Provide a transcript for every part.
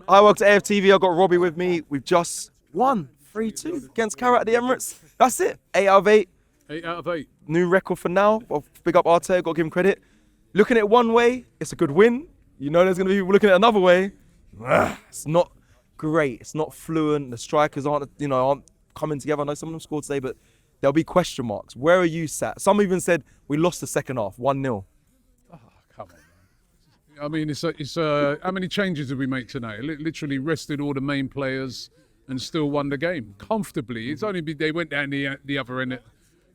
everyone. I work at AFTV. I've got Robbie with me. We've just won 3-2 against Kairat at the Emirates. That's it. 8 out of 8. 8 out of 8. New record for now. Well, big up Arte. Got to give him credit. Looking at it one way, it's a good win. You know there's going to be people looking at it another way. It's not great. It's not fluent. The strikers aren't coming together. I know some of them scored today, but there'll be question marks. Where are you sat? Some even said we lost the second half, 1-0. Oh, come on, man. I mean, it's how many changes did we make tonight? Literally rested all the main players and still won the game comfortably. It's only they went down the other end.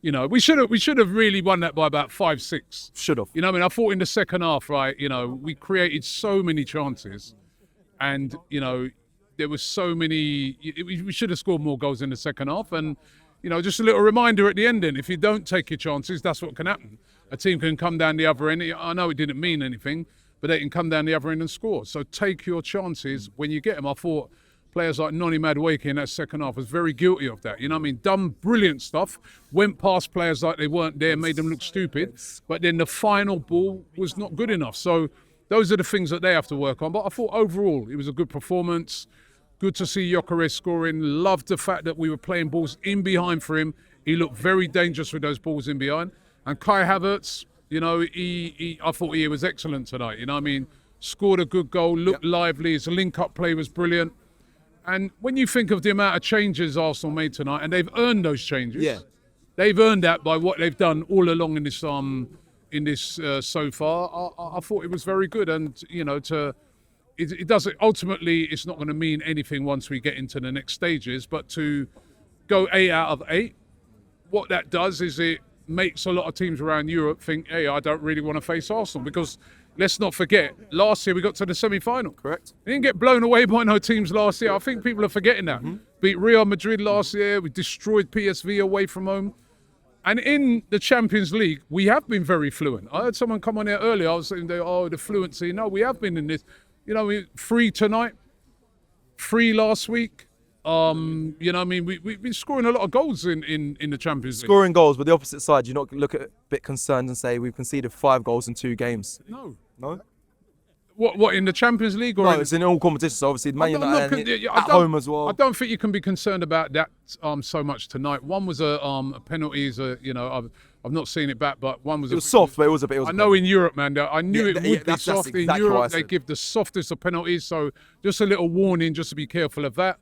You know, we should have really won that by about 5-6. Should have. You know, I mean, I thought in the second half, right? You know, we created so many chances, and you know, there was so many. We should have scored more goals in the second half, and you know, just a little reminder at the end. Then, if you don't take your chances, that's what can happen. A team can come down the other end. I know it didn't mean anything, but they can come down the other end and score. So take your chances when you get them. I thought players like Noni Madueke in that second half was very guilty of that. You know what I mean? Done brilliant stuff, went past players like they weren't there, made them look stupid, but then the final ball was not good enough. So those are the things that they have to work on. But I thought overall it was a good performance. Good to see Gyökeres scoring. Loved the fact that we were playing balls in behind for him. He looked very dangerous with those balls in behind. And Kai Havertz, you know, I thought he was excellent tonight. You know what I mean? Scored a good goal, looked lively. His link-up play was brilliant. And when you think of the amount of changes Arsenal made tonight, and they've earned those changes, they've earned that by what they've done all along in this so far. I thought it was very good, and you know, it doesn't ultimately. It's not going to mean anything once we get into the next stages. But to go 8 out of 8, what that does is it makes a lot of teams around Europe think, hey, I don't really want to face Arsenal because. Let's not forget, last year we got to the semi-final. Correct. We didn't get blown away by no teams last year. I think people are forgetting that. Beat Real Madrid last year. We destroyed PSV away from home. And in the Champions League, we have been very fluent. I heard someone come on here earlier. I was saying, the fluency. No, we have been in this. You know, 3 tonight, 3 last week. You know what I mean? We've been scoring a lot of goals in the Champions League. Scoring goals, but the opposite side, do you not look at a bit concerned and say we've conceded 5 goals in 2 games? No? What in the Champions League? Or no, it's in all competitions, obviously. Man United at home as well. I don't think you can be concerned about that so much tonight. One was a penalty. You know, I've not seen it back, but one was. It was soft, but it was a bit. I know in Europe, man. I knew it would be soft. Exactly in Europe, they give the softest of penalties. So just a little warning, just to be careful of that.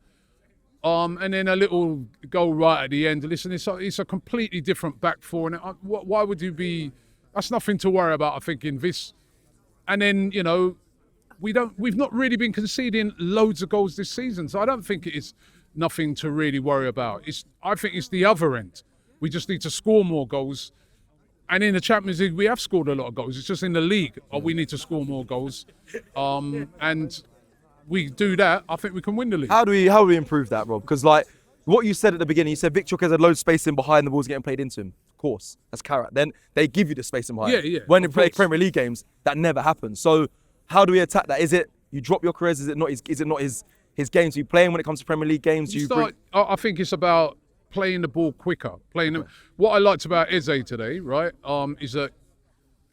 And then a little goal right at the end. Listen, it's a completely different back four. And why would you be? That's nothing to worry about. I think in this. And then, you know, we've not really been conceding loads of goals this season. So I don't think it is nothing to really worry about. I think it's the other end. We just need to score more goals. And in the Champions League, we have scored a lot of goals. It's just in the league, we need to score more goals. And we do that, I think we can win the league. How do we improve that, Rob? Because like what you said at the beginning, you said Victor has had loads of space in behind, the ball's getting played into him. Of course, that's Kairat. Then they give you the space in behind. Yeah. When they play Premier League games, that never happens. So how do we attack that? Is it you drop your careers? Is it not his games? Are you playing when it comes to Premier League games? I think it's about playing the ball quicker. What I liked about Eze today, right, is that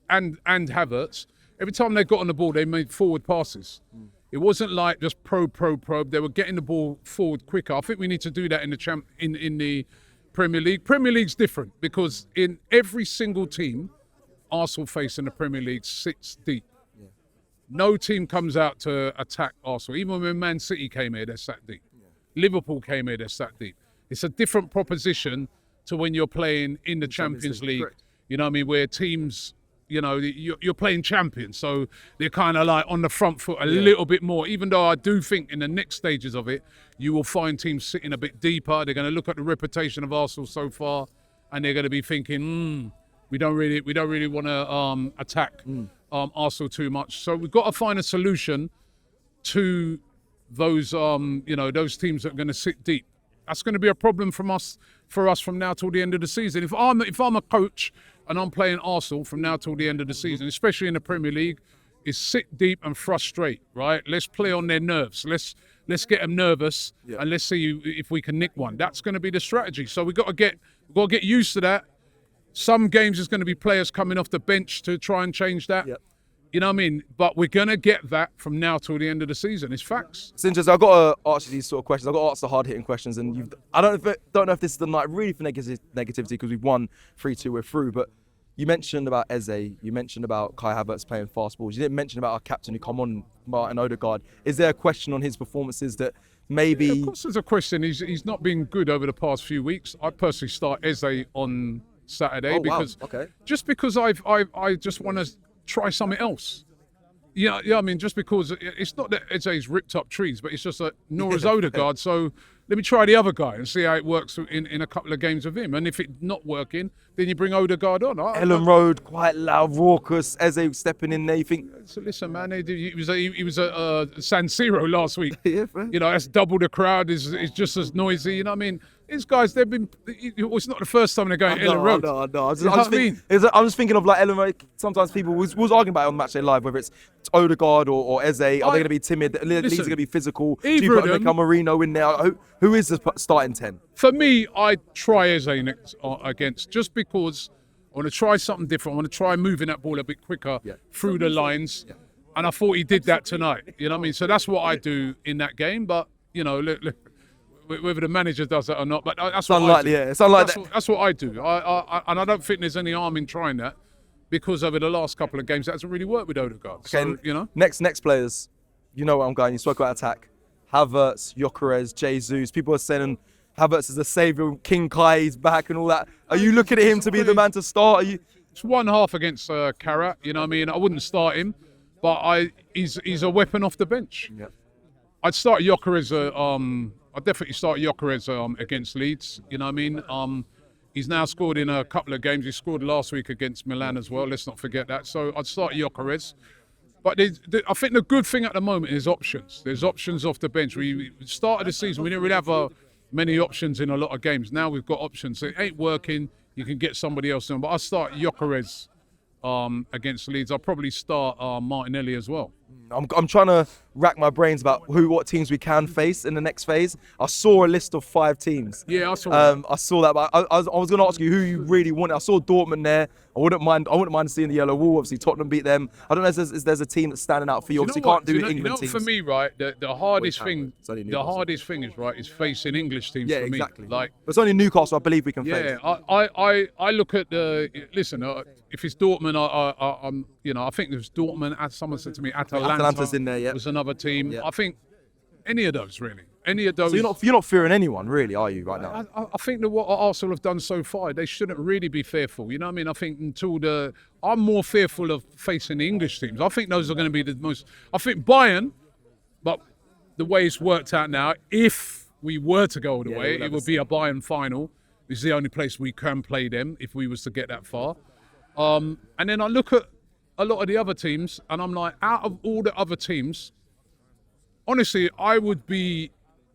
and Havertz, every time they got on the ball, they made forward passes. It wasn't like just probe. They were getting the ball forward quicker. I think we need to do that in the Premier League. Premier League's different because in every single team Arsenal face in the Premier League sits deep. Yeah. No team comes out to attack Arsenal. Even when Man City came here, they sat deep. Yeah. Liverpool came here, they sat deep. It's a different proposition to when you're playing in the Champions League. Correct. You know what I mean? Where teams, you know, you're playing champions, so they're kind of like on the front foot a little bit more. Even though I do think in the next stages of it, you will find teams sitting a bit deeper. They're going to look at the reputation of Arsenal so far, and they're going to be thinking, we don't really want to attack Arsenal too much. So we've got to find a solution to those, those teams that are going to sit deep. That's going to be a problem for us from now till the end of the season. If I'm a coach and I'm playing Arsenal from now till the end of the season, especially in the Premier League, is sit deep and frustrate, right? Let's play on their nerves. Let's get them nervous and let's see if we can nick one. That's going to be the strategy. So we've got to get used to that. Some games there's going to be players coming off the bench to try and change that. Yep. You know what I mean? But we're going to get that from now till the end of the season. It's facts. It's interesting. I've got to ask you these sort of questions. I've got to ask the hard-hitting questions, and I don't know if this is the night really for negativity because we've won 3-2, we're through. But you mentioned about Eze, you mentioned about Kai Havertz playing fast balls. You didn't mention about our captain who come on, Martin Odegaard. Is there a question on his performances that maybe? Yeah, of course, there's a question. He's not been good over the past few weeks. I personally start Eze on Saturday because just because I just want to try something else. Yeah. I mean, just because it's not that Eze's ripped up trees, but it's just that Nora's Odegaard. So let me try the other guy and see how it works in a couple of games with him. And if it's not working, then you bring Odegaard on. Ellen Road, quite loud, raucous. Eze stepping in there. You think? So listen, man, he was at San Siro last week. Yeah, fair. You know, that's double the crowd. Is just as noisy. You know what I mean? These guys, they've been. It's not the first time they're going Ellen Road. No. I'm just thinking of like Ellen Road. Sometimes people was arguing about it on Matchday Live, whether it's Odegaard or Eze. Are they going to be timid? Leeds are going to be physical. Do you put Mikel Merino in there? Who is the starting 10? For me, I try Eze against just because I want to try something different. I want to try moving that ball a bit quicker through the lines. Yeah. And I thought he did that tonight. You know what I mean? So that's what I do in that game. But, you know, look, whether the manager does that or not, but that's what I do. Yeah, it's unlikely. That's what I do. And I don't think there's any harm in trying that because over the last couple of games, that hasn't really worked with Odegaard. Okay, so, you know. Next players, you know where I'm going. You spoke about attack. Havertz, Gyökeres, Jesus. People are saying Havertz is the saviour. King Kai is back and all that. Are you looking at him to be the man to start? It's 1-1 against Kairat. You know what I mean? I wouldn't start him, but he's a weapon off the bench. Yeah. I'd start Gyökeres. I'd definitely start Gyökeres against Leeds. You know what I mean? He's now scored in a couple of games. He scored last week against Milan as well. Let's not forget that. So I'd start Gyökeres. But I think the good thing at the moment is options. There's options off the bench. We started the season, we didn't really have many options in a lot of games. Now we've got options. It ain't working. You can get somebody else in. But I'll start Gyökeres against Leeds. I'll probably start Martinelli as well. I'm trying to rack my brains about what teams we can face in the next phase. I saw a list of 5 teams. Yeah, I saw that. I saw that, but I was going to ask you who you really wanted. I saw Dortmund there. I wouldn't mind seeing the yellow wall. Obviously, Tottenham beat them. I don't know if there's a team that's standing out for you. Obviously, can't do England teams. For me, right, the hardest thing is right is facing English teams. Yeah, for me. exactly. Like it's only Newcastle, I believe we can face. Yeah, I look at listen. If it's Dortmund, I think there's Dortmund. Someone said to me, Atalanta's in there. Yeah, was another team. Yeah. I think any of those really. Any of those. So you're not fearing anyone, really, are you, right now? I think that what Arsenal have done so far, they shouldn't really be fearful. You know what I mean? I think I'm more fearful of facing the English teams. I think those are going to be the most. I think Bayern, but the way it's worked out now, if we were to go all the way, it would be a Bayern final. It's the only place we can play them if we was to get that far. And then I look at a lot of the other teams, and I'm like, out of all the other teams, honestly, I would be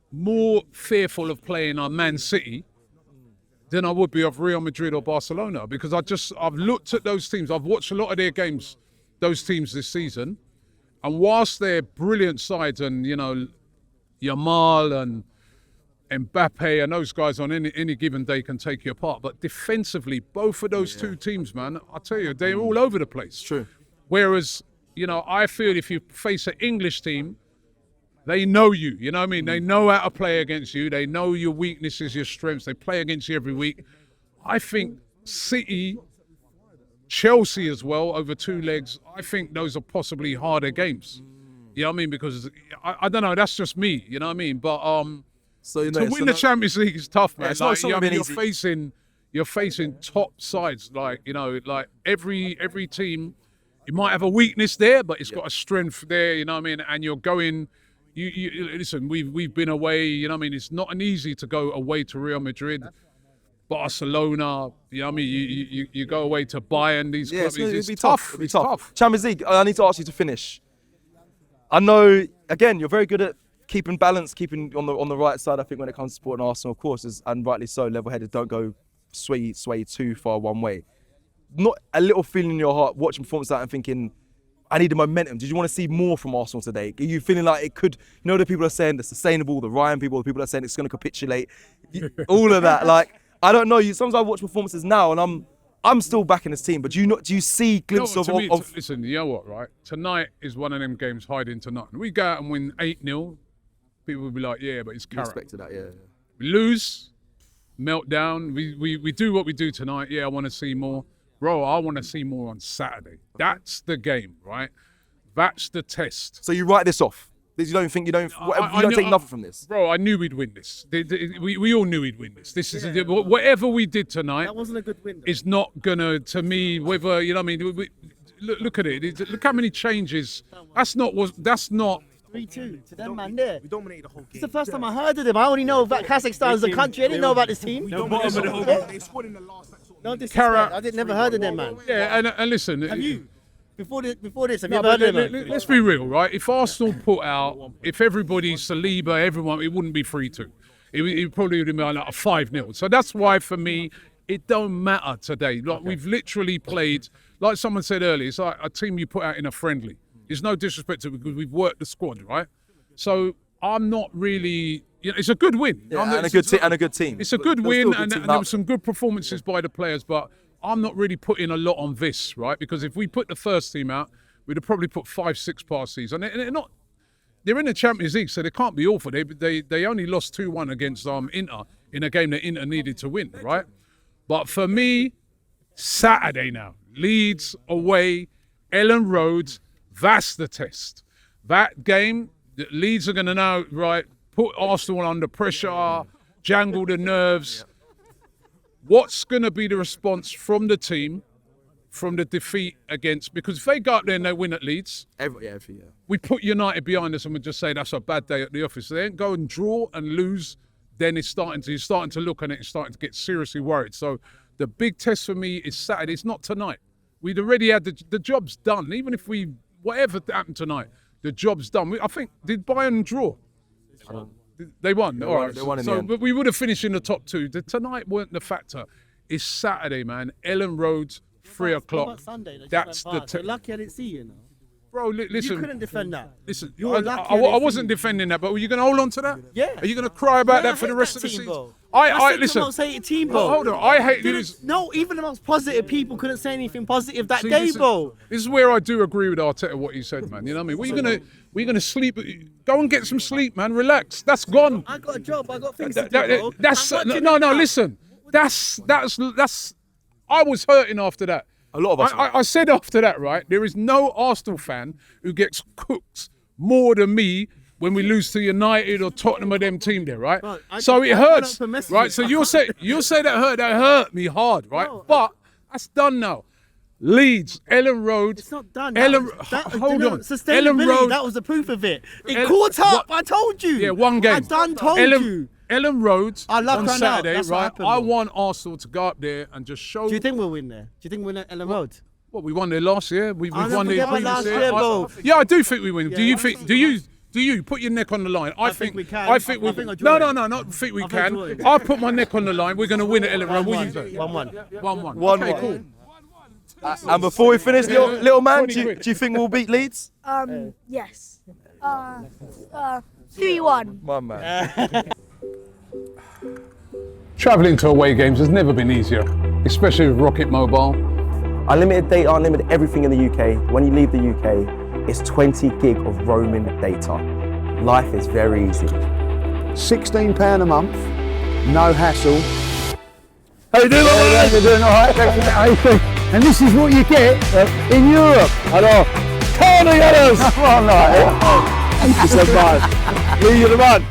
more fearful of playing on Man City than I would be of Real Madrid or Barcelona, because I've looked at those teams. I've watched a lot of their games, those teams this season, and whilst they're brilliant sides, and you know, Yamal and Mbappe and those guys on any given day can take you apart, but defensively, both of those two teams, man, I tell you, they're all over the place. True. Whereas, you know, I feel if you face an English team, they know you, you know what I mean? They know how to play against you. They know your weaknesses, your strengths. They play against you every week. I think City, Chelsea as well, over 2 legs, I think those are possibly harder games. You know what I mean? Because, I don't know, that's just me, you know what I mean? But to win the Champions League is tough, man. Yeah, you're facing top sides, like, you know, like every team, you might have a weakness there, but it's got a strength there, you know what I mean? And you're going... You listen, we've been away, you know what I mean? It's not an easy to go away to Real Madrid, Barcelona, you know what I mean? You go away to Bayern, these clubs. It's tough. It'll be tough. Champions League, I need to ask you to finish. I know, again, you're very good at keeping balance, keeping on the right side, I think, when it comes to supporting Arsenal, of course, and rightly so, level-headed, don't go sway too far one way. Not a little feeling in your heart watching performance like that and thinking, I need the momentum. Did you want to see more from Arsenal today? Are you feeling like it could, you know, the people are saying the sustainable, the Ryan people, the people are saying it's going to capitulate, all of that. Like, I don't know. Sometimes I watch performances now and I'm still backing this team, but do you see glimpses To me, of listen, you know what, right? Tonight is one of them games hiding to nothing. We go out and win 8-0, people will be like, yeah, but it's Kairat. respect to that, yeah. We lose, meltdown. We do what we do tonight. Yeah, I want to see more. Bro, I want to see more on Saturday. That's the game, right? That's the test. So you write this off. You don't take nothing from this. Bro, I knew we'd win this. We all knew we'd win this. This is whatever we did tonight. That wasn't a good win. It's not gonna, to me, whether you know what I mean. Look at it. Look how many changes. That's not. 3-2 to them, man. There. We dominated the whole game. It's the first time I heard of them. I only know about Kazakhstan as a country. I didn't know about this team. We dominated the whole game. They scored in the last. No disrespect. Kairat. I never heard of them, man. Yeah, and listen. Have you? Before this, have you No, ever heard but of them, man? let's be real, right? If Arsenal put out, if everybody, Saliba, everyone, it wouldn't be 3-2. It probably would have been like a 5-0. So that's why, for me, it don't matter today. Like we've literally played, like someone said earlier, it's like a team you put out in a friendly. There's no disrespect to it because we've worked the squad, right? So I'm not really. It's a good win. Yeah, and a good team. It's a good win, and there were some good performances by the players, but I'm not really putting a lot on this, right? Because if we put the first team out, we'd have probably put 5-6 past these. And they're in the Champions League, so they can't be awful. They only lost 2-1 against Inter in a game that Inter needed to win, right? But for me, Saturday now, Leeds away, Ellen Road, that's the test. That game, the Leeds are going to now, right, put Arsenal under pressure, jangle the nerves. What's going to be the response from the team from the defeat against? Because if they go up there and they win at Leeds, we put United behind us and we just say that's a bad day at the office. They don't go and draw and lose, then you're starting to look at it and starting to get seriously worried. So the big test for me is Saturday. It's not tonight. We'd already had the job's done. Even if whatever happened tonight, the job's done. I think, did Bayern draw? They won. All right. They won in the so, end. but we would have finished in the top two. Tonight weren't the factor. It's Saturday, man. Ellen Road, 3 What o'clock. about Sunday? That's the You're lucky I didn't see you. Bro, listen. You couldn't defend that. Listen, You're lucky I I didn't wasn't see you. defending that, but were you going to hold on to that? Yeah. Are you going to cry about Yeah, that for I the hate rest that of the team, season? bro. I That's listen. the most hated team, bro. Hold on. I hate this. No, even the most positive people couldn't say anything positive that See, day, listen, bro. This is where I do agree with Arteta what he said, man. You know what I mean? We're gonna sleep. Go and get some sleep, man. Relax. That's gone. I got a job. I got things to do, bro. That's I'm watching no. it now. Listen. That's. I was hurting after that. A lot of us. I said after that, right? There is no Arsenal fan who gets cooked more than me when we lose to United or Tottenham or them team there, right? Bro, So it I hurts, put up for right? messages. So you'll say that hurt me hard, right? Bro, but that's done now. Leeds, Ellen Road. It's not done. Hold on. Sustainability, Ellen Road. that was the proof of it. It caught up. I told you. Yeah, one game. I told you. Ellen Road I love on crying out. Saturday, That's what right? happened, I bro. want Arsenal to go up there and just show. Do you think we'll win there? Do you think we'll win at Ellen Road? What, we won there last year? We've I won there forget about previous last year. year, bro. Yeah, I do think we win. Do Yeah, you I think? think Do you put your neck on the line? I think we can. I think I we. think I'll draw No, it. not think we I think can. draw it. I put my neck on the line. We're going to win at Ellen Road. What do you say? 1-1. 1-1. 1-1. Okay, cool. And before we finish, little man, do you think we'll beat Leeds? Yes. 3-1. My man. Travelling to away games has never been easier, especially with Rocket Mobile. Unlimited data, unlimited everything in the UK. When you leave the UK, it's 20 gig of roaming data. Life is very easy. £16 a month, no hassle. How you doing, man? You're doing all right. And this is what you get in Europe. Hello. Tony Ellis. Come on, like. You're the man.